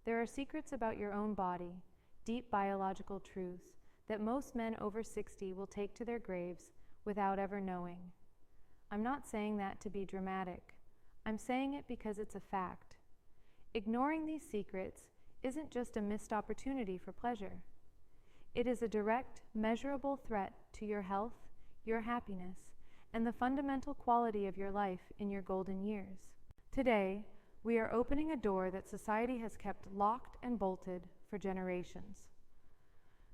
There are secrets about your own body, deep biological truths that most men over 60 will take to their graves without ever knowing. I'm not saying that to be dramatic. I'm saying it because it's a fact. Ignoring these secrets isn't just a missed opportunity for pleasure. It is a direct, measurable threat to your health, your happiness, and the fundamental quality of your life in your golden years. Today, we are opening a door that society has kept locked and bolted for generations.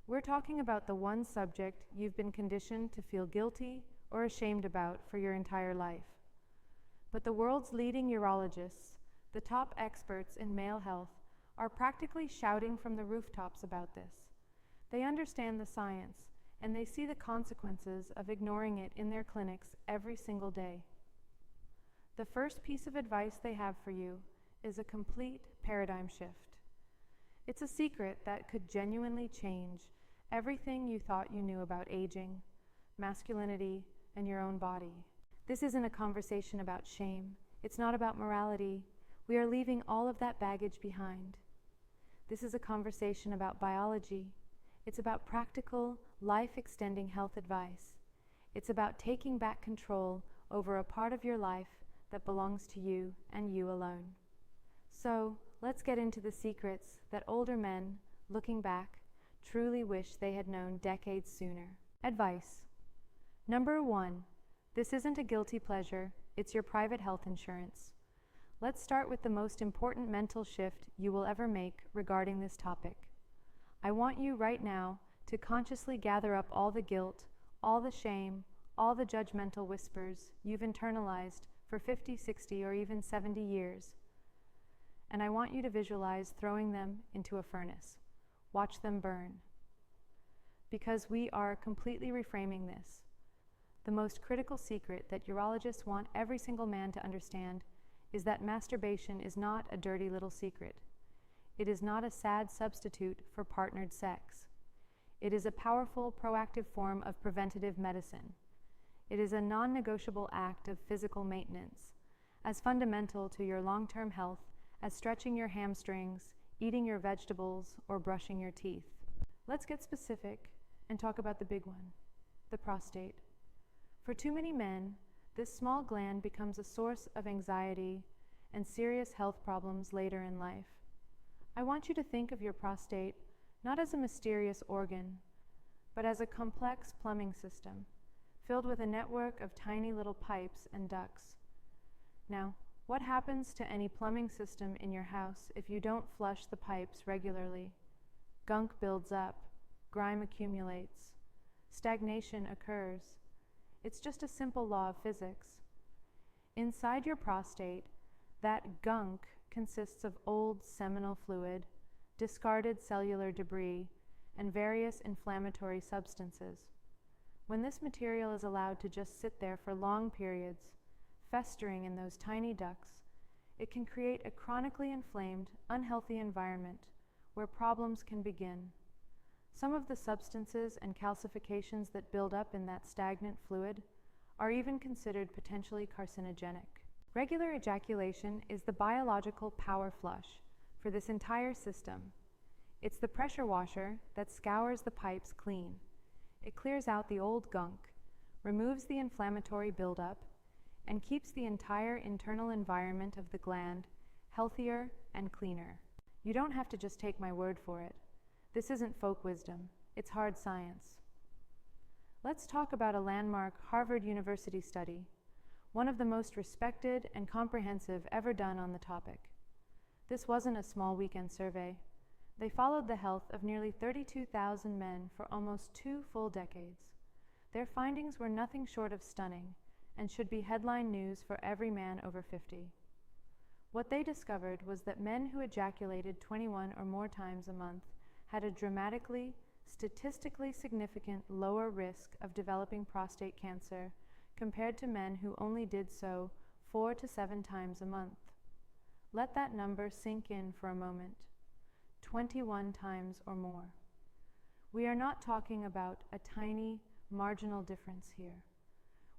We're talking about the one subject you've been conditioned to feel guilty or ashamed about for your entire life. But the world's leading urologists, the top experts in male health, are practically shouting from the rooftops about this. They understand the science, and they see the consequences of ignoring it in their clinics every single day. The first piece of advice they have for you is a complete paradigm shift. It's a secret that could genuinely change everything you thought you knew about aging, masculinity, and your own body. This isn't a conversation about shame. It's not about morality. We are leaving all of that baggage behind. This is a conversation about biology. It's about practical, life-extending health advice. It's about taking back control over a part of your life that belongs to you and you alone. So, let's get into the secrets that older men, looking back, truly wish they had known decades sooner. Advice. Number 1. This isn't a guilty pleasure, it's your private health insurance. Let's start with the most important mental shift you will ever make regarding this topic. I want you right now to consciously gather up all the guilt, all the shame, all the judgmental whispers you've internalized for 50, 60, or even 70 years. And I want you to visualize throwing them into a furnace. Watch them burn. Because we are completely reframing this. The most critical secret that urologists want every single man to understand is that masturbation is not a dirty little secret. It is not a sad substitute for partnered sex. It is a powerful, proactive form of preventative medicine. It is a non-negotiable act of physical maintenance, as fundamental to your long-term health as stretching your hamstrings, eating your vegetables, or brushing your teeth. Let's get specific and talk about the big one, the prostate. For too many men, this small gland becomes a source of anxiety and serious health problems later in life. I want you to think of your prostate not as a mysterious organ, but as a complex plumbing system filled with a network of tiny little pipes and ducts. Now, what happens to any plumbing system in your house if you don't flush the pipes regularly? Gunk builds up, grime accumulates, stagnation occurs. It's just a simple law of physics. Inside your prostate, that gunk consists of old seminal fluid, discarded cellular debris, and various inflammatory substances. When this material is allowed to just sit there for long periods, festering in those tiny ducts, it can create a chronically inflamed, unhealthy environment where problems can begin. Some of the substances and calcifications that build up in that stagnant fluid are even considered potentially carcinogenic. Regular ejaculation is the biological power flush for this entire system. It's the pressure washer that scours the pipes clean. It clears out the old gunk, removes the inflammatory buildup, and keeps the entire internal environment of the gland healthier and cleaner. You don't have to just take my word for it. This isn't folk wisdom, it's hard science. Let's talk about a landmark Harvard University study, one of the most respected and comprehensive ever done on the topic. This wasn't a small weekend survey. They followed the health of nearly 32,000 men for almost 2 full decades. Their findings were nothing short of stunning and should be headline news for every man over 50. What they discovered was that men who ejaculated 21 or more times a month had a dramatically, statistically significant lower risk of developing prostate cancer compared to men who only did so 4 to 7 times a month. Let that number sink in for a moment. 21 times or more. We are not talking about a tiny, marginal difference here.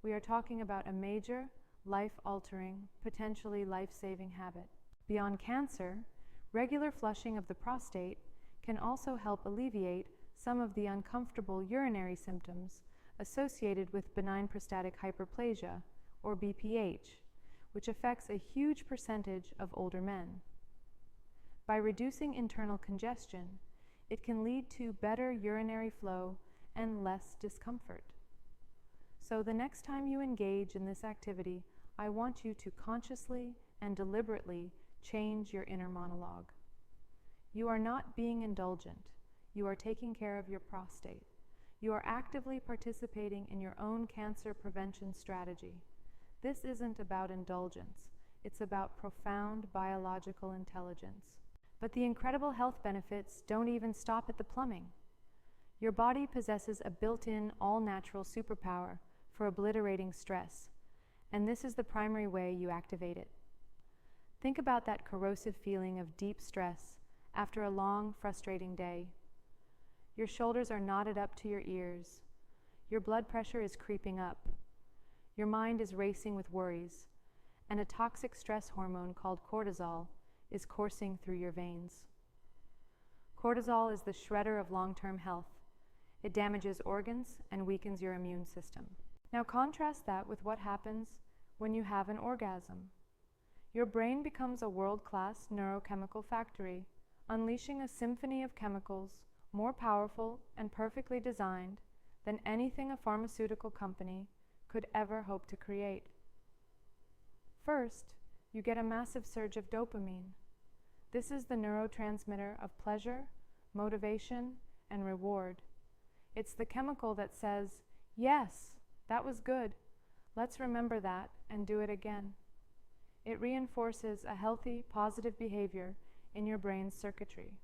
We are talking about a major, life-altering, potentially life-saving habit. Beyond cancer, Regular flushing of the prostate can also help alleviate some of the uncomfortable urinary symptoms associated with benign prostatic hyperplasia, or BPH, which affects a huge percentage of older men. By reducing internal congestion, it can lead to better urinary flow and less discomfort. So the next time you engage in this activity, I want you to consciously and deliberately change your inner monologue. You are not being indulgent. You are taking care of your prostate. You are actively participating in your own cancer prevention strategy. This isn't about indulgence. It's about profound biological intelligence. But the incredible health benefits don't even stop at the plumbing. Your body possesses a built-in, all-natural superpower for obliterating stress, and this is the primary way you activate it. Think about that corrosive feeling of deep stress after a long, frustrating day. Your shoulders are knotted up to your ears. Your blood pressure is creeping up. Your mind is racing with worries, and a toxic stress hormone called cortisol is coursing through your veins. Cortisol is the shredder of long-term health. It damages organs and weakens your immune system. Now contrast that with what happens when you have an orgasm. Your brain becomes a world-class neurochemical factory, unleashing a symphony of chemicals more powerful and perfectly designed than anything a pharmaceutical company could ever hope to create. First, you get a massive surge of dopamine. This is the neurotransmitter of pleasure, motivation, and reward. It's the chemical that says, "Yes, that was good. Let's remember that and do it again." It reinforces a healthy, positive behavior in your brain's circuitry.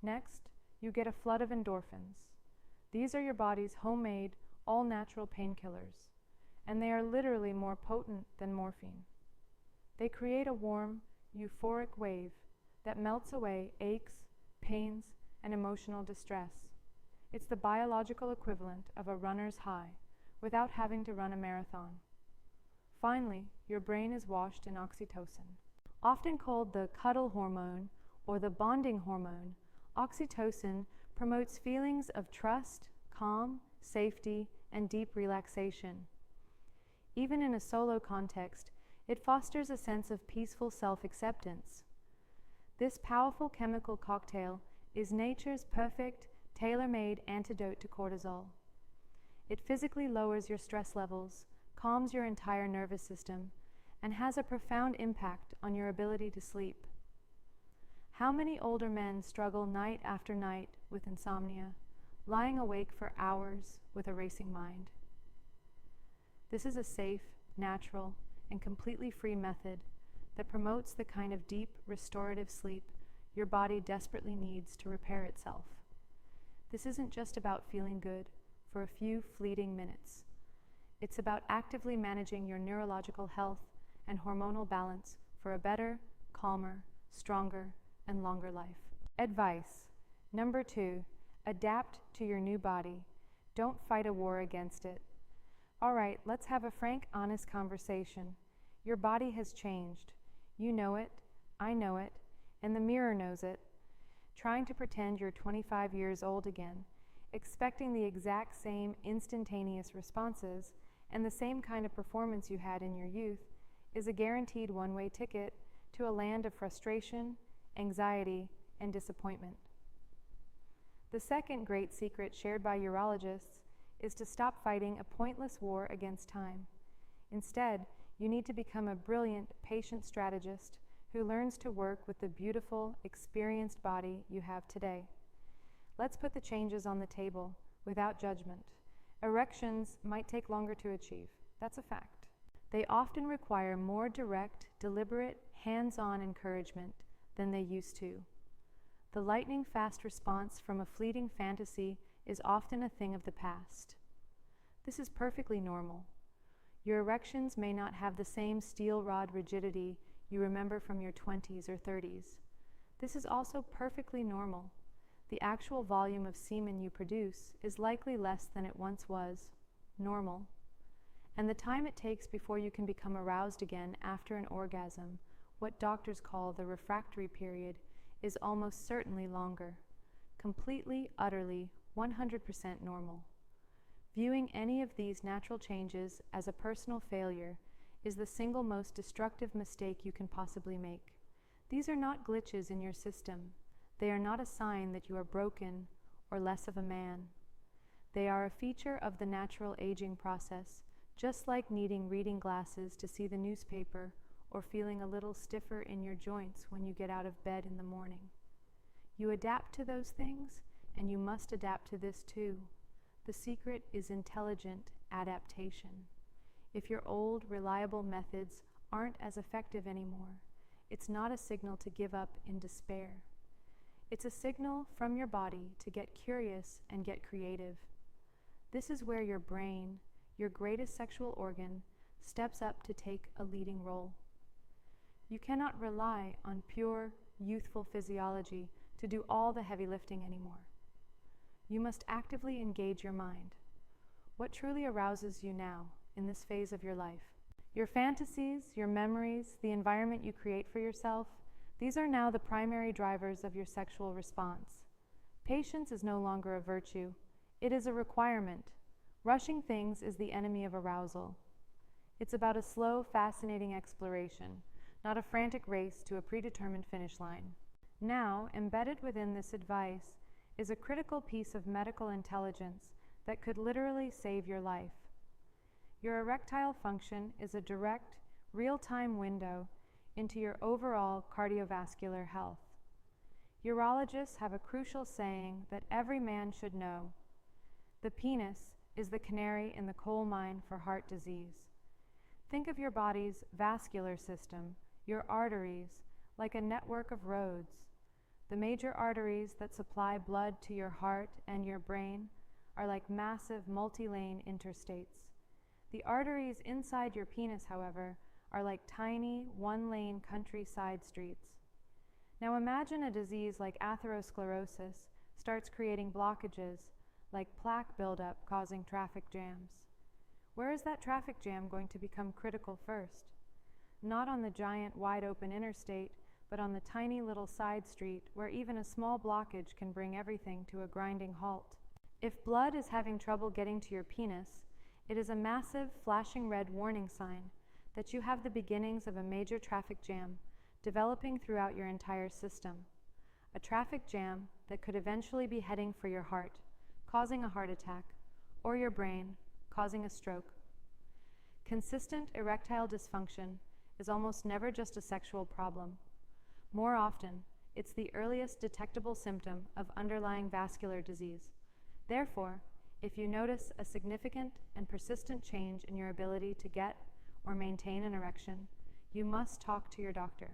Next, you get a flood of endorphins. These are your body's homemade, all-natural painkillers, and they are literally more potent than morphine. They create a warm, euphoric wave that melts away aches, pains, and emotional distress. It's the biological equivalent of a runner's high without having to run a marathon. Finally, your brain is washed in oxytocin. Often called the cuddle hormone or the bonding hormone, oxytocin promotes feelings of trust, calm, safety, and deep relaxation. Even in a solo context, it fosters a sense of peaceful self-acceptance. This powerful chemical cocktail is nature's perfect, tailor-made antidote to cortisol. It physically lowers your stress levels, calms your entire nervous system, and has a profound impact on your ability to sleep. How many older men struggle night after night with insomnia, lying awake for hours with a racing mind? This is a safe, natural, and completely free method that promotes the kind of deep, restorative sleep your body desperately needs to repair itself. This isn't just about feeling good for a few fleeting minutes. It's about actively managing your neurological health and hormonal balance for a better, calmer, stronger, and longer life. Advice. Number 2, adapt to your new body. Don't fight a war against it. All right, let's have a frank, honest conversation. Your body has changed. You know it, I know it, and the mirror knows it. Trying to pretend you're 25 years old again, expecting the exact same instantaneous responses and the same kind of performance you had in your youth is a guaranteed one-way ticket to a land of frustration, anxiety, and disappointment. The second great secret shared by urologists is to stop fighting a pointless war against time. Instead, you need to become a brilliant patient strategist who learns to work with the beautiful, experienced body you have today. Let's put the changes on the table without judgment. Erections might take longer to achieve. That's a fact. They often require more direct, deliberate, hands-on encouragement than they used to. The lightning-fast response from a fleeting fantasy is often a thing of the past. This is perfectly normal. Your erections may not have the same steel rod rigidity you remember from your 20s or 30s. This is also perfectly normal. The actual volume of semen you produce is likely less than it once was, normal. And the time it takes before you can become aroused again after an orgasm, what doctors call the refractory period, is almost certainly longer, completely, utterly, 100% normal. Viewing any of these natural changes as a personal failure is the single most destructive mistake you can possibly make. These are not glitches in your system. They are not a sign that you are broken or less of a man. They are a feature of the natural aging process, just like needing reading glasses to see the newspaper or feeling a little stiffer in your joints when you get out of bed in the morning. You adapt to those things, and you must adapt to this too. The secret is intelligent adaptation. If your old, reliable methods aren't as effective anymore, it's not a signal to give up in despair. It's a signal from your body to get curious and get creative. This is where your brain, your greatest sexual organ, steps up to take a leading role. You cannot rely on pure, youthful physiology to do all the heavy lifting anymore. You must actively engage your mind. What truly arouses you now, in this phase of your life? Your fantasies, your memories, the environment you create for yourself, these are now the primary drivers of your sexual response. Patience is no longer a virtue. It is a requirement. Rushing things is the enemy of arousal. It's about a slow, fascinating exploration, not a frantic race to a predetermined finish line. Now, embedded within this advice is a critical piece of medical intelligence that could literally save your life. Your erectile function is a direct, real-time window into your overall cardiovascular health. Urologists have a crucial saying that every man should know. The penis is the canary in the coal mine for heart disease. Think of your body's vascular system, your arteries, like a network of roads. The major arteries that supply blood to your heart and your brain are like massive multi-lane interstates. The arteries inside your penis, however, are like tiny one-lane countryside streets. Now imagine a disease like atherosclerosis starts creating blockages, like plaque buildup causing traffic jams. Where is that traffic jam going to become critical first? Not on the giant wide-open interstate, but on the tiny little side street where even a small blockage can bring everything to a grinding halt. If blood is having trouble getting to your penis, it is a massive, flashing red warning sign that you have the beginnings of a major traffic jam developing throughout your entire system. A traffic jam that could eventually be heading for your heart, causing a heart attack, or your brain, causing a stroke. Consistent erectile dysfunction is almost never just a sexual problem. More often, it's the earliest detectable symptom of underlying vascular disease. Therefore, if you notice a significant and persistent change in your ability to get or maintain an erection, you must talk to your doctor.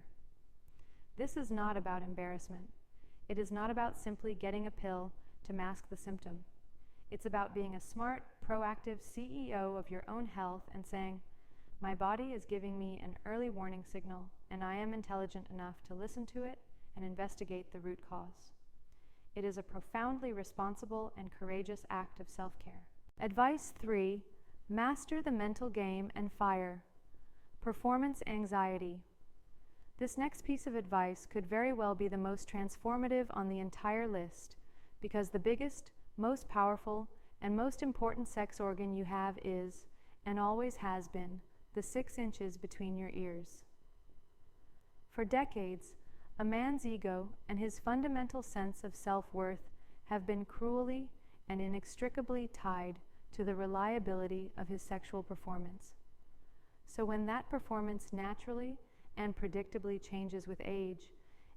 This is not about embarrassment. It is not about simply getting a pill to mask the symptom. It's about being a smart, proactive CEO of your own health and saying, my body is giving me an early warning signal, and I am intelligent enough to listen to it and investigate the root cause. It is a profoundly responsible and courageous act of self-care. Advice 3, master the mental game and fire. Performance anxiety. This next piece of advice could very well be the most transformative on the entire list, because the biggest, most powerful, and most important sex organ you have is, and always has been, the 6 inches between your ears. For decades, a man's ego and his fundamental sense of self-worth have been cruelly and inextricably tied to the reliability of his sexual performance. So when that performance naturally and predictably changes with age,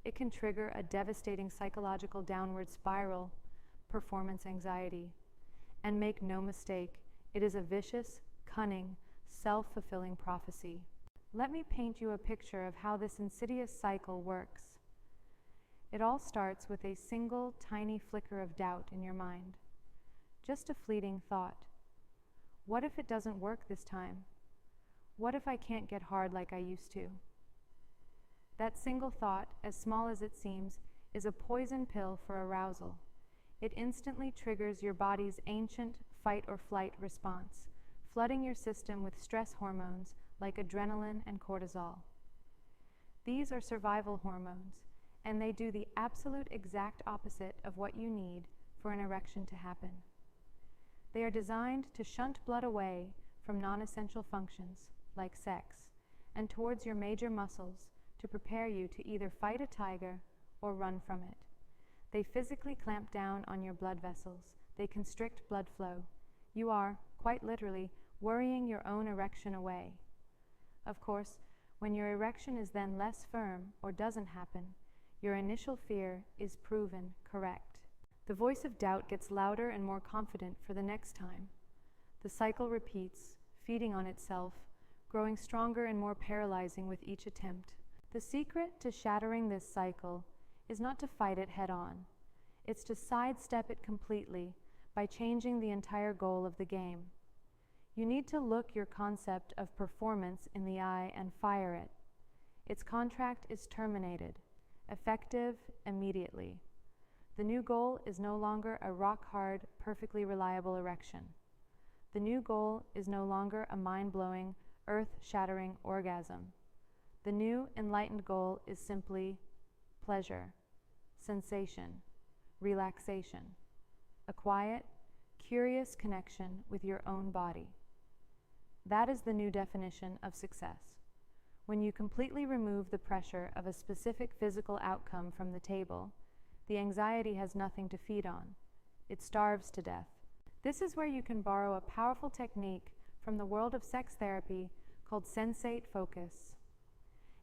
it can trigger a devastating psychological downward spiral, performance anxiety. And make no mistake, it is a vicious, cunning, self-fulfilling prophecy. Let me paint you a picture of how this insidious cycle works. It all starts with a single tiny flicker of doubt in your mind. Just a fleeting thought. What if it doesn't work this time? What if I can't get hard like I used to? That single thought, as small as it seems, is a poison pill for arousal. It instantly triggers your body's ancient fight or flight response, flooding your system with stress hormones like adrenaline and cortisol. These are survival hormones, and they do the absolute exact opposite of what you need for an erection to happen. They are designed to shunt blood away from non-essential functions, like sex, and towards your major muscles to prepare you to either fight a tiger or run from it. They physically clamp down on your blood vessels. They constrict blood flow. You are, quite literally, worrying your own erection away. Of course, when your erection is then less firm or doesn't happen, your initial fear is proven correct. The voice of doubt gets louder and more confident for the next time. The cycle repeats, feeding on itself, growing stronger and more paralyzing with each attempt. The secret to shattering this cycle is not to fight it head on. It's to sidestep it completely by changing the entire goal of the game. You need to look your concept of performance in the eye and fire it. Its contract is terminated, effective immediately. The new goal is no longer a rock-hard, perfectly reliable erection. The new goal is no longer a mind-blowing, earth-shattering orgasm. The new enlightened goal is simply pleasure, sensation, relaxation, a quiet, curious connection with your own body. That is the new definition of success. When you completely remove the pressure of a specific physical outcome from the table, the anxiety has nothing to feed on. It starves to death. This is where you can borrow a powerful technique from the world of sex therapy called sensate focus.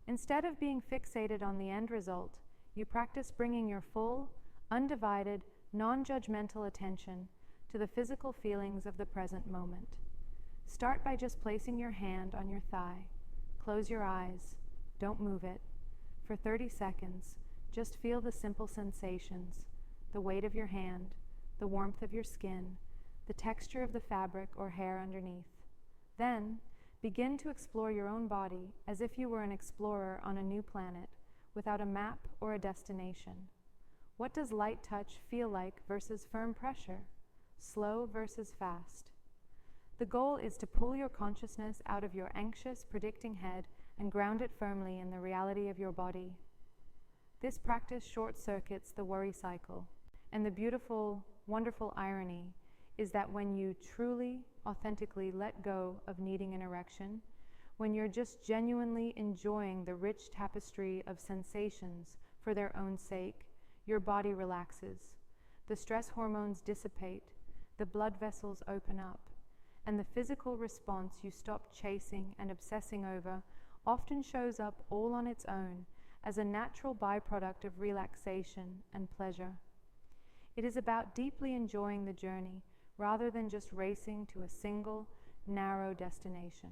Instead of being fixated on the end result, you practice bringing your full, undivided, non-judgmental attention to the physical feelings of the present moment. Start by just placing your hand on your thigh. Close your eyes. Don't move it. For 30 seconds, just feel the simple sensations, the weight of your hand, the warmth of your skin, the texture of the fabric or hair underneath. Then, begin to explore your own body as if you were an explorer on a new planet without a map or a destination. What does light touch feel like versus firm pressure? Slow versus fast? The goal is to pull your consciousness out of your anxious, predicting head and ground it firmly in the reality of your body. This practice short-circuits the worry cycle, and the beautiful, wonderful irony is that when you truly, authentically let go of needing an erection, when you're just genuinely enjoying the rich tapestry of sensations for their own sake, your body relaxes, the stress hormones dissipate, the blood vessels open up, and the physical response you stop chasing and obsessing over often shows up all on its own as a natural byproduct of relaxation and pleasure. It is about deeply enjoying the journey rather than just racing to a single, narrow destination.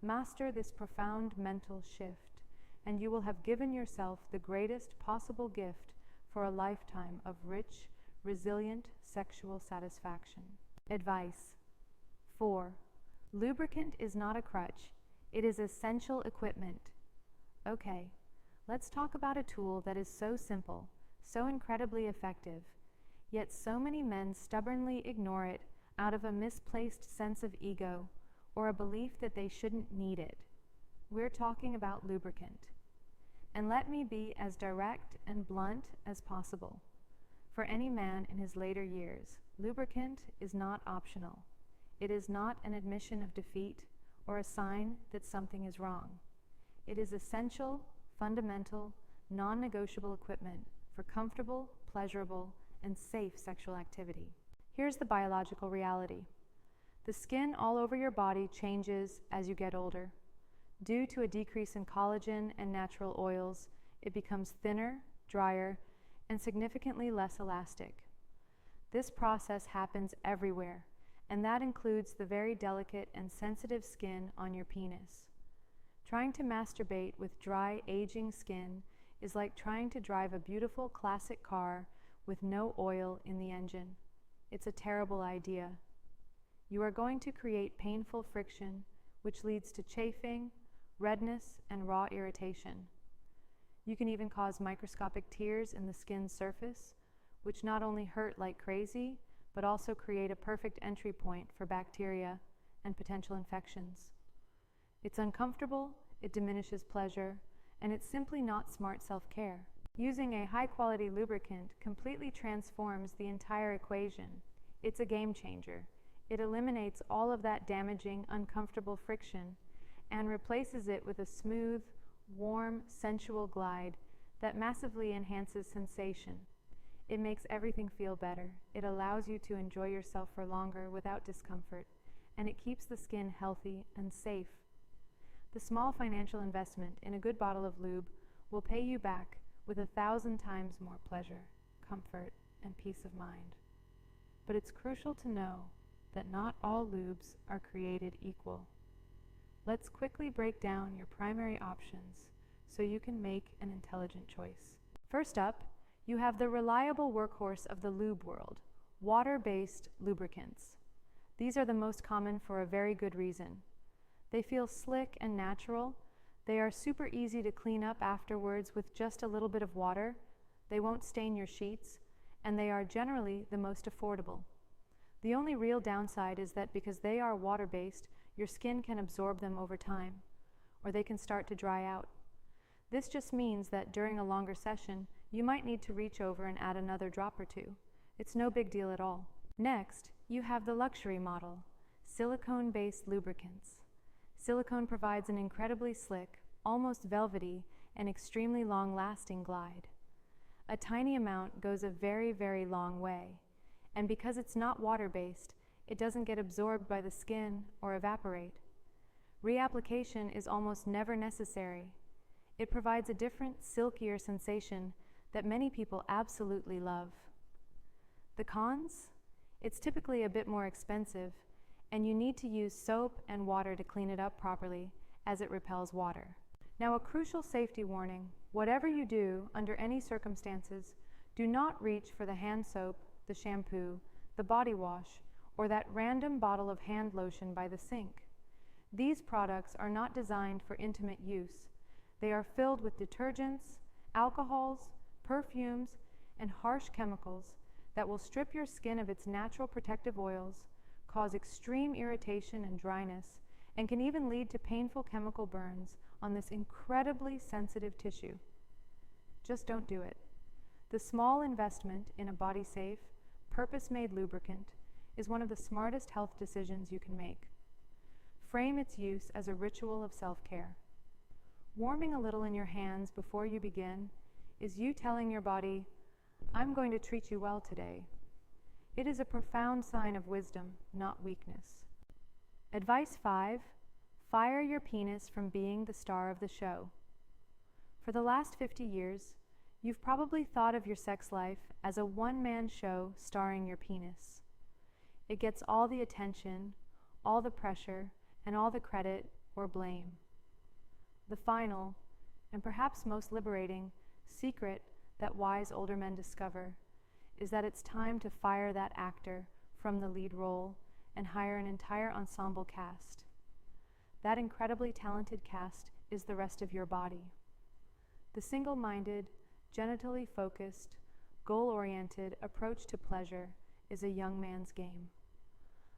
Master this profound mental shift, and you will have given yourself the greatest possible gift for a lifetime of rich, resilient sexual satisfaction. Advice. 4. Lubricant is not a crutch. It is essential equipment. Okay, let's talk about a tool that is so simple, so incredibly effective, yet so many men stubbornly ignore it out of a misplaced sense of ego or a belief that they shouldn't need it. We're talking about lubricant. And let me be as direct and blunt as possible. For any man in his later years, lubricant is not optional. It is not an admission of defeat or a sign that something is wrong. It is essential, fundamental, non-negotiable equipment for comfortable, pleasurable, and safe sexual activity. Here's the biological reality. The skin all over your body changes as you get older. Due to a decrease in collagen and natural oils, it becomes thinner, drier, and significantly less elastic. This process happens everywhere, and that includes the very delicate and sensitive skin on your penis. Trying to masturbate with dry, aging skin is like trying to drive a beautiful classic car with no oil in the engine. It's a terrible idea. You are going to create painful friction, which leads to chafing, redness, and raw irritation. You can even cause microscopic tears in the skin's surface, which not only hurt like crazy, but also create a perfect entry point for bacteria and potential infections. It's uncomfortable, it diminishes pleasure, and it's simply not smart self-care. Using a high-quality lubricant completely transforms the entire equation. It's a game changer. It eliminates all of that damaging, uncomfortable friction and replaces it with a smooth, warm, sensual glide that massively enhances sensation. It makes everything feel better. It allows you to enjoy yourself for longer without discomfort, and it keeps the skin healthy and safe. The small financial investment in a good bottle of lube will pay you back with 1,000 times more pleasure, comfort, and peace of mind. But it's crucial to know that not all lubes are created equal. Let's quickly break down your primary options so you can make an intelligent choice. First up, you have the reliable workhorse of the lube world, water-based lubricants. These are the most common for a very good reason. They feel slick and natural. They are super easy to clean up afterwards with just a little bit of water. They won't stain your sheets, and they are generally the most affordable. The only real downside is that because they are water-based, your skin can absorb them over time, or they can start to dry out. This just means that during a longer session, you might need to reach over and add another drop or two. It's no big deal at all. Next, you have the luxury model, silicone-based lubricants. Silicone provides an incredibly slick, almost velvety, and extremely long-lasting glide. A tiny amount goes a very, very long way, and because it's not water-based, it doesn't get absorbed by the skin or evaporate. Reapplication is almost never necessary. It provides a different, silkier sensation that many people absolutely love. The cons? It's typically a bit more expensive, and you need to use soap and water to clean it up properly, as it repels water. Now, a crucial safety warning: whatever you do, under any circumstances, do not reach for the hand soap, the shampoo, the body wash, or that random bottle of hand lotion by the sink. These products are not designed for intimate use. They are filled with detergents, alcohols, perfumes, and harsh chemicals that will strip your skin of its natural protective oils, cause extreme irritation and dryness, and can even lead to painful chemical burns on this incredibly sensitive tissue. Just don't do it. The small investment in a body-safe, purpose-made lubricant is one of the smartest health decisions you can make. Frame its use as a ritual of self-care. Warming a little in your hands before you begin is you telling your body, "I'm going to treat you well today." It is a profound sign of wisdom, not weakness. Advice 5: fire your penis from being the star of the show. For the last 50 years, you've probably thought of your sex life as a one-man show starring your penis. It gets all the attention, all the pressure, and all the credit or blame. The final, and perhaps most liberating, secret that wise older men discover is that it's time to fire that actor from the lead role and hire an entire ensemble cast. That incredibly talented cast is the rest of your body. The single-minded, genitally focused, goal-oriented approach to pleasure is a young man's game.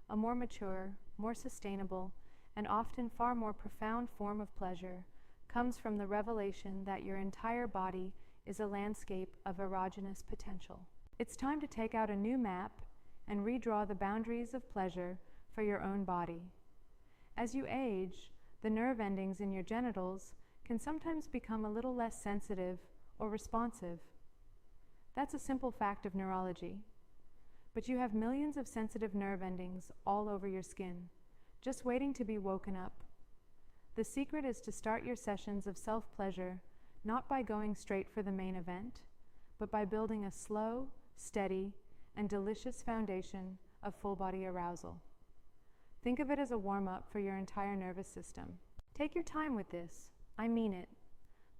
A more mature, more sustainable, and often far more profound form of pleasure comes from the revelation that your entire body is a landscape of erogenous potential. It's time to take out a new map and redraw the boundaries of pleasure for your own body. As you age, the nerve endings in your genitals can sometimes become a little less sensitive or responsive. That's a simple fact of neurology. But you have millions of sensitive nerve endings all over your skin, just waiting to be woken up. The secret is to start your sessions of self-pleasure not by going straight for the main event, but by building a slow, steady, and delicious foundation of full-body arousal. Think of it as a warm-up for your entire nervous system. Take your time with this. I mean it.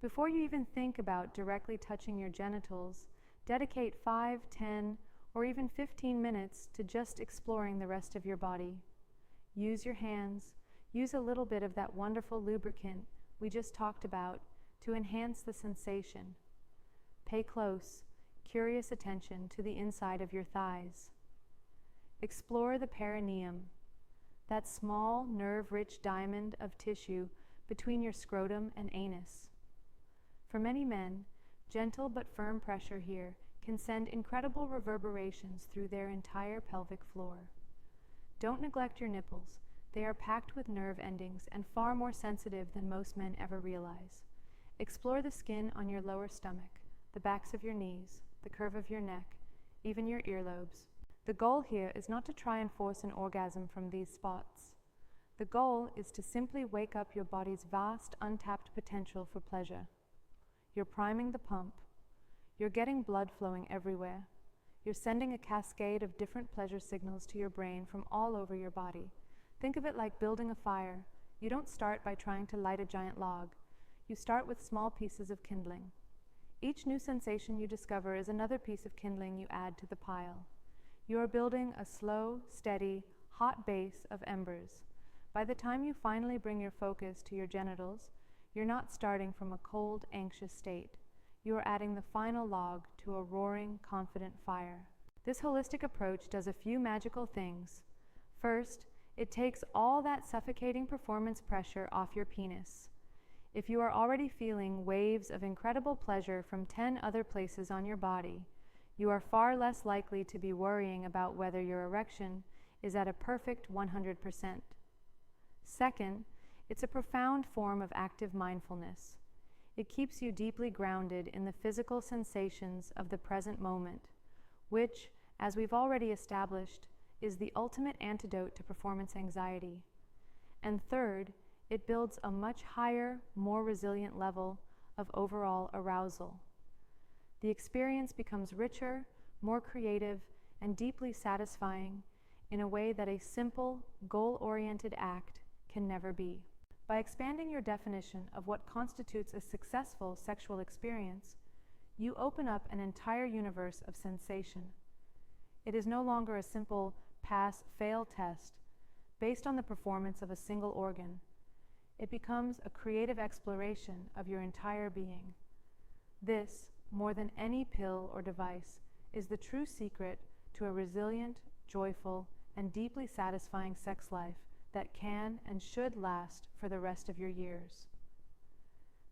Before you even think about directly touching your genitals, dedicate 5, 10, or even 15 minutes to just exploring the rest of your body. Use your hands. Use a little bit of that wonderful lubricant we just talked about to enhance the sensation. Pay close, curious attention to the inside of your thighs. Explore the perineum, that small, nerve-rich diamond of tissue between your scrotum and anus. For many men, Gentle but firm pressure here can send incredible reverberations through their entire pelvic floor. Don't neglect your nipples. They are packed with nerve endings and far more sensitive than most men ever realize. Explore the skin on your lower stomach, the backs of your knees, the curve of your neck, even your earlobes. The goal here is not to try and force an orgasm from these spots. The goal is to simply wake up your body's vast, untapped potential for pleasure. You're priming the pump. You're getting blood flowing everywhere. You're sending a cascade of different pleasure signals to your brain from all over your body. Think of it like building a fire. You don't start by trying to light a giant log. You start with small pieces of kindling. Each new sensation you discover is another piece of kindling you add to the pile. You are building a slow, steady, hot base of embers. By the time you finally bring your focus to your genitals, you're not starting from a cold, anxious state. You are adding the final log to a roaring, confident fire. This holistic approach does a few magical things. First, it takes all that suffocating performance pressure off your penis. If you are already feeling waves of incredible pleasure from 10 other places on your body, you are far less likely to be worrying about whether your erection is at a perfect 100%. Second, it's a profound form of active mindfulness. It keeps you deeply grounded in the physical sensations of the present moment, which, as we've already established, is the ultimate antidote to performance anxiety. And third, it builds a much higher, more resilient level of overall arousal. The experience becomes richer, more creative, and deeply satisfying in a way that a simple, goal-oriented act can never be. By expanding your definition of what constitutes a successful sexual experience, you open up an entire universe of sensation. It is no longer a simple pass-fail test based on the performance of a single organ. It becomes a creative exploration of your entire being. This, more than any pill or device, is the true secret to a resilient, joyful, and deeply satisfying sex life that can and should last for the rest of your years.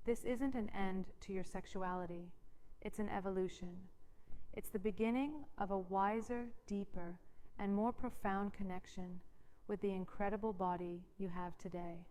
This isn't an end to your sexuality. It's an evolution. It's the beginning of a wiser, deeper, and more profound connection with the incredible body you have today.